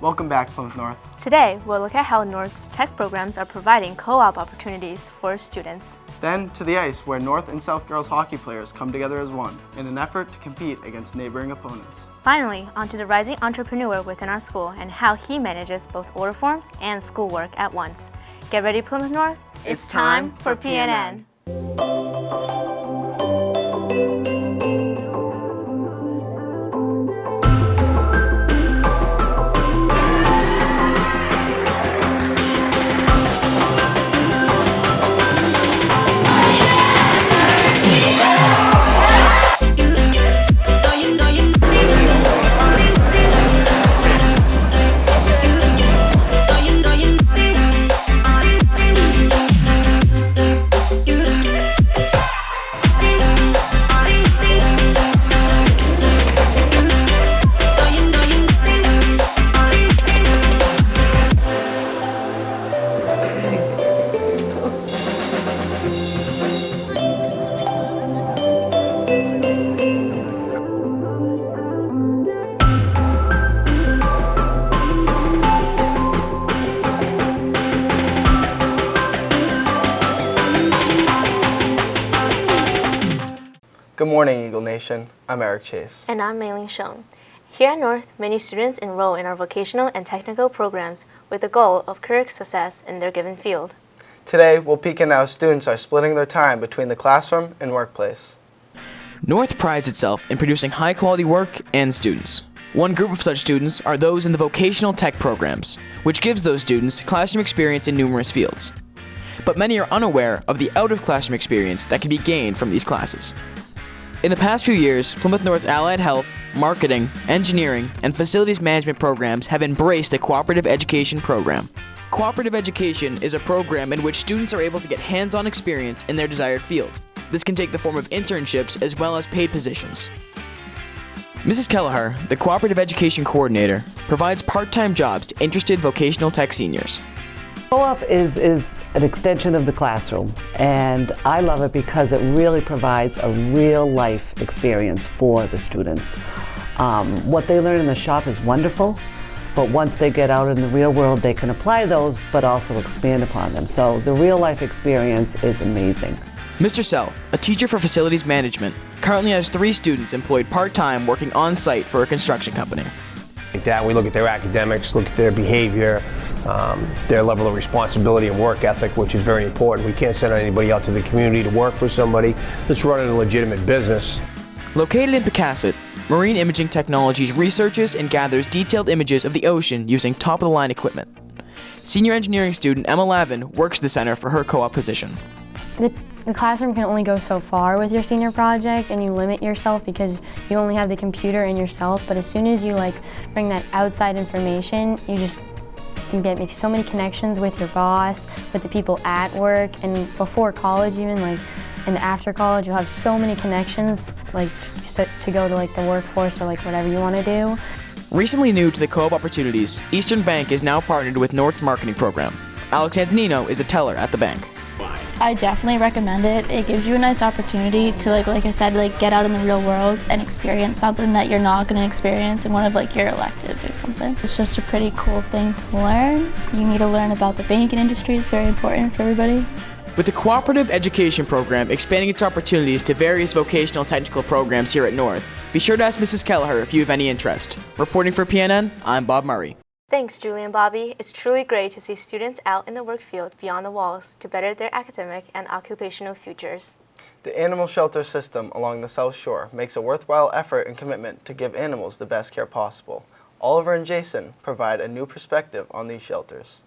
Welcome back, Plymouth North. Today, we'll look at how North's tech programs are providing co-op opportunities for students. Then to the ice, where North and South girls hockey players come together as one in an effort to compete against neighboring opponents. Finally, onto the rising entrepreneur within our school and how he manages both order forms and schoolwork at once. Get ready, Plymouth North. It's time for PNN. Good morning, Eagle Nation. I'm Eric Chase. And I'm Mei-Ling Schoen. Here at North, many students enroll in our vocational and technical programs with the goal of career success in their given field. Today, we'll peek into how students are splitting their time between the classroom and workplace. North prides itself in producing high-quality work and students. One group of such students are those in the vocational tech programs, which gives those students classroom experience in numerous fields. But many are unaware of the out-of-classroom experience that can be gained from these classes. In the past few years, Plymouth North's allied health, marketing, engineering, and facilities management programs have embraced the cooperative education program. Cooperative education is a program in which students are able to get hands-on experience in their desired field. This can take the form of internships as well as paid positions. Mrs. Kelleher, the cooperative education coordinator, provides part-time jobs to interested vocational tech seniors. Co-op is an extension of the classroom, and I love it because it really provides a real-life experience for the students. What they learn in the shop is wonderful, but once they get out in the real world, they can apply those, but also expand upon them. So the real-life experience is amazing. Mr. Self, a teacher for facilities management, currently has 3 students employed part-time working on-site for a construction company. Like that, we look at their academics, look at their behavior, their level of responsibility and work ethic, which is very important. We can't send anybody out to the community to work for somebody that's running a legitimate business. Located in Pecasset, Marine Imaging Technologies researches and gathers detailed images of the ocean using top-of-the-line equipment. Senior engineering student Emma Lavin works the center for her co-op position. The classroom can only go so far with your senior project, and you limit yourself because you only have the computer and yourself. But as soon as you bring that outside information, you make so many connections with your boss, with the people at work, and before college even, and after college, you'll have so many connections to go to the workforce or whatever you want to do. Recently new to the co-op opportunities, Eastern Bank is now partnered with North's marketing program. Alex Antonino is a teller at the bank. I definitely recommend it. It gives you a nice opportunity to, like I said, get out in the real world and experience something that you're not going to experience in one of your electives or something. It's just a pretty cool thing to learn. You need to learn about the banking industry. It's very important for everybody. With the cooperative education program expanding its opportunities to various vocational technical programs here at North, be sure to ask Mrs. Kelleher if you have any interest. Reporting for PNN, I'm Bob Murray. Thanks, Julie and Bobby. It's truly great to see students out in the work field beyond the walls to better their academic and occupational futures. The animal shelter system along the South Shore makes a worthwhile effort and commitment to give animals the best care possible. Oliver and Jason provide a new perspective on these shelters.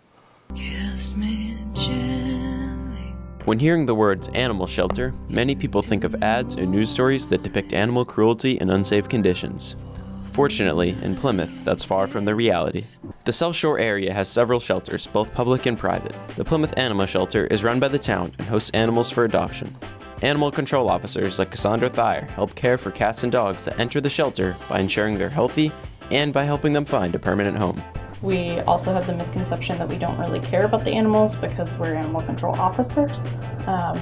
When hearing the words animal shelter, many people think of ads or news stories that depict animal cruelty and unsafe conditions. Fortunately, in Plymouth, that's far from the reality. The South Shore area has several shelters, both public and private. The Plymouth Animal Shelter is run by the town and hosts animals for adoption. Animal control officers like Cassandra Thayer help care for cats and dogs that enter the shelter by ensuring they're healthy and by helping them find a permanent home. We also have the misconception that we don't really care about the animals because we're animal control officers,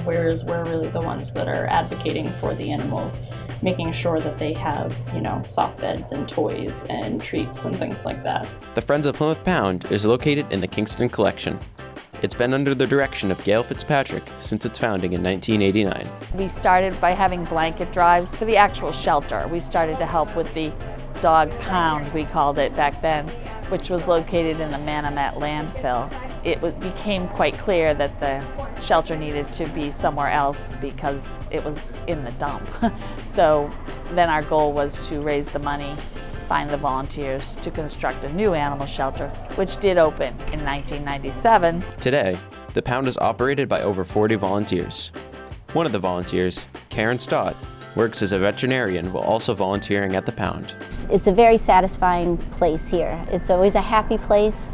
whereas we're really the ones that are advocating for the animals making sure that they have, soft beds and toys and treats and things like that. The Friends of Plymouth Pound is located in the Kingston Collection. It's been under the direction of Gail Fitzpatrick since its founding in 1989. We started by having blanket drives for the actual shelter. We started to help with the dog pound, we called it back then, which was located in the Manomet landfill. It became quite clear that the shelter needed to be somewhere else because it was in the dump. So then our goal was to raise the money, find the volunteers to construct a new animal shelter, which did open in 1997. Today, the pound is operated by over 40 volunteers. One of the volunteers, Karen Stott, works as a veterinarian while also volunteering at the pound. It's a very satisfying place here. It's always a happy place.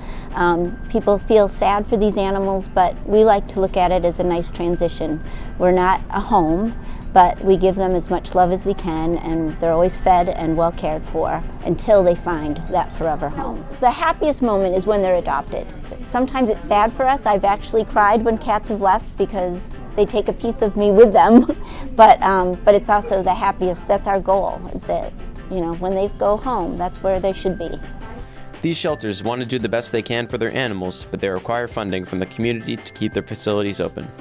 People feel sad for these animals, but we like to look at it as a nice transition. We're not a home, but we give them as much love as we can, and they're always fed and well cared for until they find that forever home. The happiest moment is when they're adopted. Sometimes it's sad for us. I've actually cried when cats have left because they take a piece of me with them, but it's also the happiest. That's our goal, is that when they go home, that's where they should be. These shelters want to do the best they can for their animals, but they require funding from the community to keep their facilities open.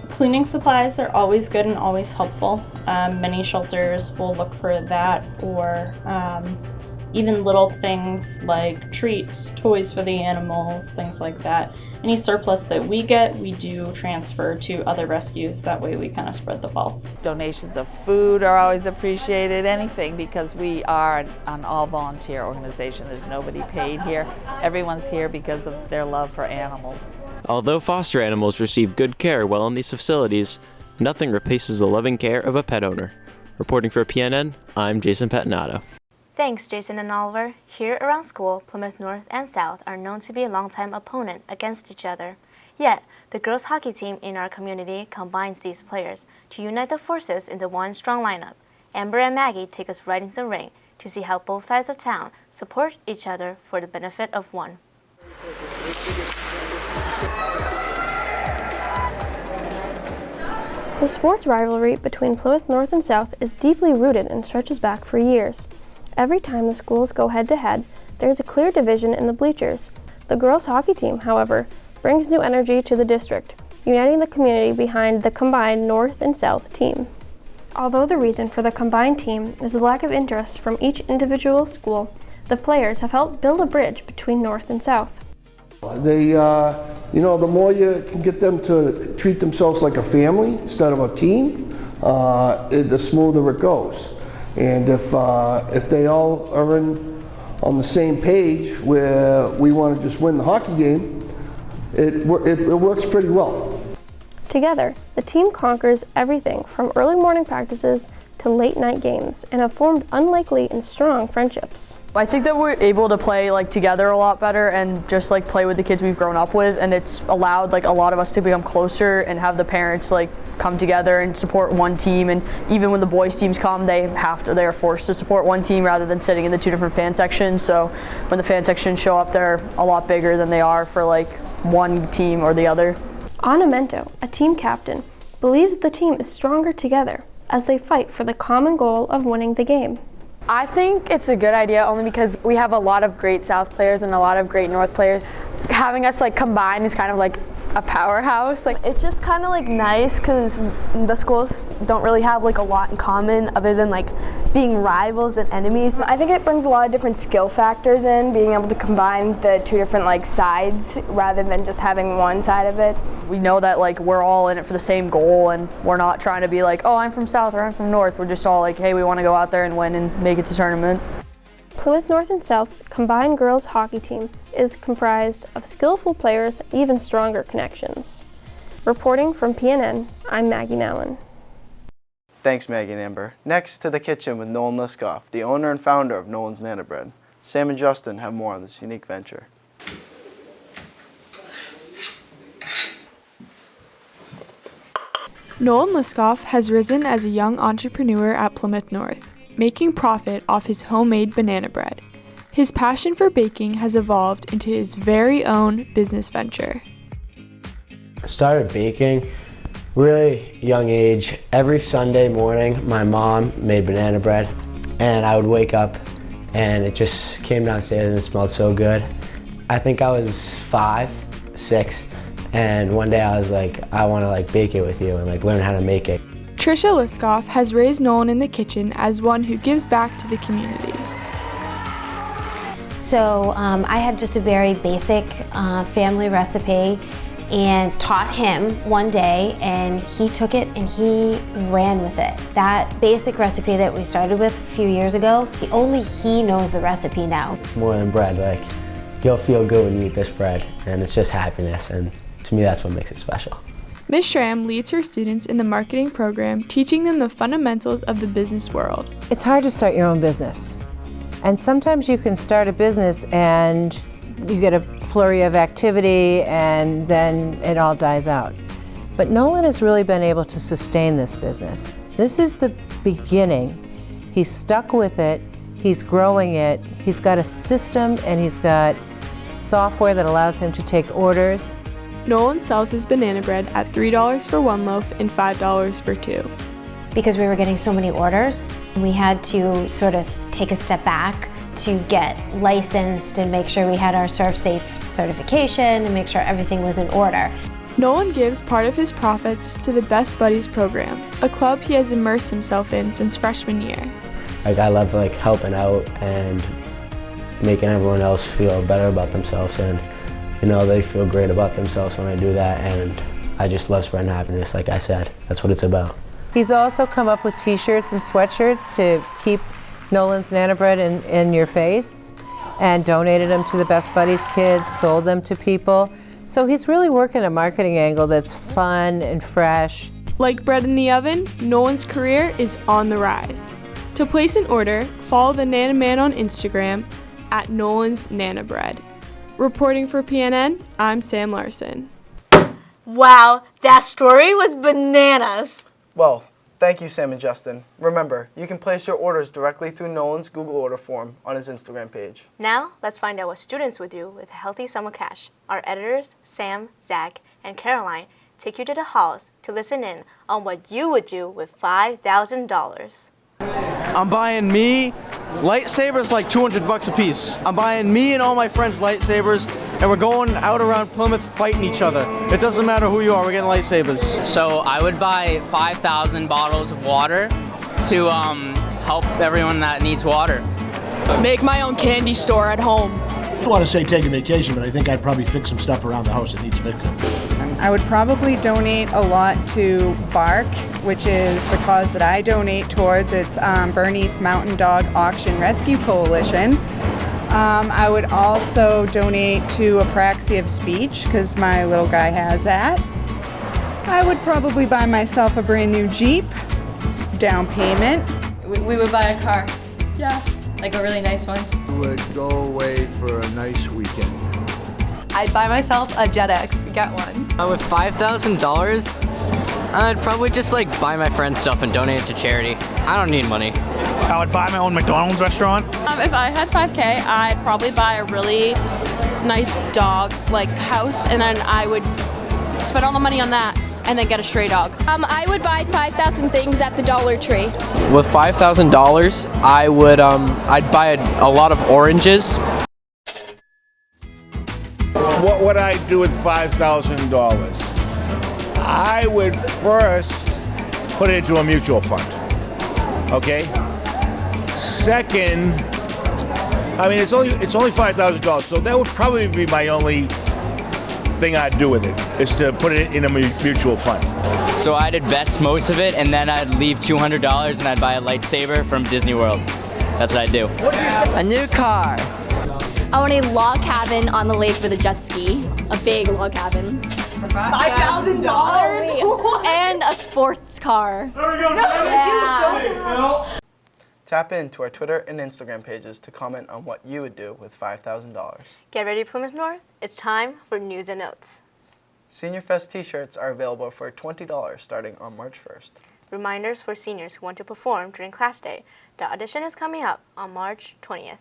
Cleaning supplies are always good and always helpful. Many shelters will look for that, or even little things like treats, toys for the animals, things like that. Any surplus that we get, we do transfer to other rescues. That way we kind of spread the ball. Donations of food are always appreciated, anything, because we are an all-volunteer organization. There's nobody paid here. Everyone's here because of their love for animals. Although foster animals receive good care while in these facilities, nothing replaces the loving care of a pet owner. Reporting for PNN, I'm Jason Pettinato. Thanks, Jason and Oliver. Here around school, Plymouth North and South are known to be a longtime opponent against each other. Yet, the girls' hockey team in our community combines these players to unite the forces into one strong lineup. Amber and Maggie take us right into the ring to see how both sides of town support each other for the benefit of one. The sports rivalry between Plymouth North and South is deeply rooted and stretches back for years. Every time the schools go head-to-head, there is a clear division in the bleachers. The girls' hockey team, however, brings new energy to the district, uniting the community behind the combined North and South team. Although the reason for the combined team is the lack of interest from each individual school, the players have helped build a bridge between North and South. They, the more you can get them to treat themselves like a family instead of a team, the smoother it goes. And if they all are on the same page where we want to just win the hockey game, it works pretty well. Together, the team conquers everything from early morning practices to late night games and have formed unlikely and strong friendships. I think that we're able to play together a lot better and just play with the kids we've grown up with, and it's allowed a lot of us to become closer and have the parents come together and support one team. And even when the boys teams come, they're forced to support one team rather than sitting in the two different fan sections. So when the fan sections show up, they're a lot bigger than they are for one team or the other. Anna Mento, a team captain, believes the team is stronger together as they fight for the common goal of winning the game. I think it's a good idea only because we have a lot of great South players and a lot of great North players. Having us combined is kind of a powerhouse. It's just kind of nice because the schools don't really have a lot in common other than being rivals and enemies. I think it brings a lot of different skill factors in, being able to combine the two different sides rather than just having one side of it. We know that we're all in it for the same goal, and we're not trying to be oh, I'm from South or I'm from North. We're just all hey, we want to go out there and win and make it to tournament. Plymouth North and South's combined girls hockey team is comprised of skillful players and even stronger connections. Reporting from PNN, I'm Maggie Mallon. Thanks, Maggie and Amber. Next to the kitchen with Nolan Nana, the owner and founder of Nolans Nana Bread. Sam and Justin have more on this unique venture. Nolan Liskoff has risen as a young entrepreneur at Plymouth North, making profit off his homemade banana bread. His passion for baking has evolved into his very own business venture. I started baking really young age, every Sunday morning, my mom made banana bread, and I would wake up and it just came downstairs and it smelled so good. I think I was 5, 6, and one day I was like, I want to like bake it with you and like learn how to make it. Trisha Liskoff has raised Nolan in the kitchen as one who gives back to the community. So I had just a very basic family recipe and taught him one day, and he took it and he ran with it. That basic recipe that we started with a few years ago, only he knows the recipe now. It's more than bread, like you'll feel good when you eat this bread, and it's just happiness, and to me that's what makes it special. Ms. Schramm leads her students in the marketing program, teaching them the fundamentals of the business world. It's hard to start your own business. And sometimes you can start a business and you get a flurry of activity and then it all dies out. But Nolan has really been able to sustain this business. This is the beginning. He's stuck with it, he's growing it, he's got a system and he's got software that allows him to take orders. Nolan sells his banana bread at $3 for 1 loaf and $5 for 2. Because we were getting so many orders, we had to sort of take a step back to get licensed and make sure we had our ServSafe certification and make sure everything was in order. Nolan gives part of his profits to the Best Buddies program, a club he has immersed himself in since freshman year. Like I love like helping out and making everyone else feel better about themselves, and you know, they feel great about themselves when I do that, and I just love spreading happiness, like I said. That's what it's about. He's also come up with t-shirts and sweatshirts to keep Nolan's Nana bread in your face, and donated them to the Best Buddies kids, sold them to people. So he's really working a marketing angle that's fun and fresh. Like bread in the oven, Nolan's career is on the rise. To place an order, follow the Nana Man on Instagram at Nolan's Nana Bread. Reporting for PNN, I'm Sam Larson. Wow, that story was bananas. Well, thank you, Sam and Justin. Remember, you can place your orders directly through Nolan's Google order form on his Instagram page. Now, let's find out what students would do with a healthy sum of cash. Our editors, Sam, Zach, and Caroline, take you to the halls to listen in on what you would do with $5,000. I'm buying me lightsabers like $200 a piece. I'm buying me and all my friends lightsabers, and we're going out around Plymouth fighting each other. It doesn't matter who you are, we're getting lightsabers. So I would buy 5,000 bottles of water to help everyone that needs water. Make my own candy store at home. I don't want to say take a vacation, but I think I'd probably fix some stuff around the house that needs fixing. I would probably donate a lot to BARC, which is the cause that I donate towards. It's Bernese Mountain Dog Auction Rescue Coalition. I would also donate to Apraxia of Speech, because my little guy has that. I would probably buy myself a brand new Jeep, down payment. We would buy a car. Yeah. Like a really nice one. We would go away for a nice weekend. I'd buy myself a JetX, get one. With $5,000, I'd probably just like buy my friend's stuff and donate it to charity. I don't need money. I would buy my own McDonald's restaurant. If I had $5K, I'd probably buy a really nice dog like house, and then I would spend all the money on that and then get a stray dog. I would buy 5,000 things at the Dollar Tree. With $5,000, I would I'd buy a lot of oranges. What would I do with $5,000? I would first put it into a mutual fund. Okay. Second, I mean it's only $5,000, so that would probably be my only thing I'd do with it, is to put it in a mutual fund. So I'd invest most of it, and then I'd leave $200 and I'd buy a lightsaber from Disney World. That's what I'd do. A new car. I want a log cabin on the lake with a jet ski, a big log cabin. $5,000? And a sports car. There we go. Yeah. Tap into our Twitter and Instagram pages to comment on what you would do with $5,000. Get ready, Plymouth North. It's time for news and notes. Senior Fest t-shirts are available for $20 starting on March 1st. Reminders for seniors who want to perform during class day. The audition is coming up on March 20th.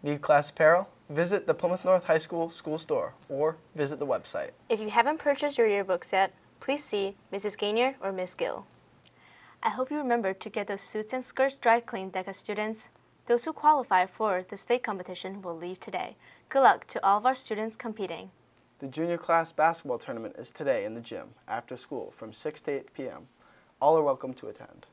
Need class apparel? Visit the Plymouth North High School school store or visit the website. If you haven't purchased your yearbooks yet, please see Mrs. Gainier or Miss Gill. I hope you remember to get those suits and skirts dry cleaned, DECA students. Those who qualify for the state competition will leave today. Good luck to all of our students competing. The junior class basketball tournament is today in the gym after school from 6 to 8 p.m. All are welcome to attend.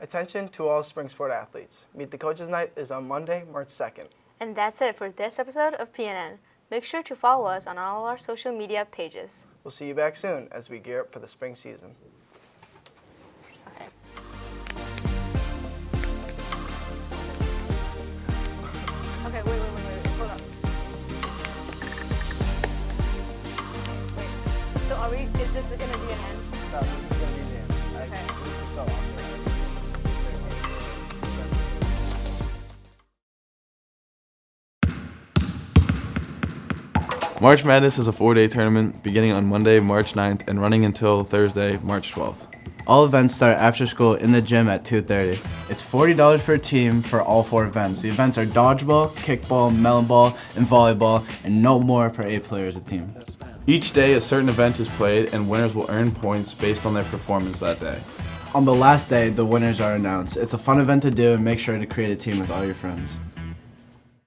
Attention to all spring sport athletes. Meet the Coaches Night is on Monday, March 2nd. And that's it for this episode of PNN. Make sure to follow us on all our social media pages. We'll see you back soon as we gear up for the spring season. Okay. Okay, wait, hold up. Wait, so is this gonna be an end? No, this is going to be the end. Okay. This is so awesome. March Madness is a 4-day tournament beginning on Monday, March 9th and running until Thursday, March 12th. All events start after school in the gym at 2:30. It's $40 per team for all 4 events. The events are dodgeball, kickball, melon ball, and volleyball, and no more per 8 players a team. Each day a certain event is played and winners will earn points based on their performance that day. On the last day, the winners are announced. It's a fun event to do and make sure to create a team with all your friends.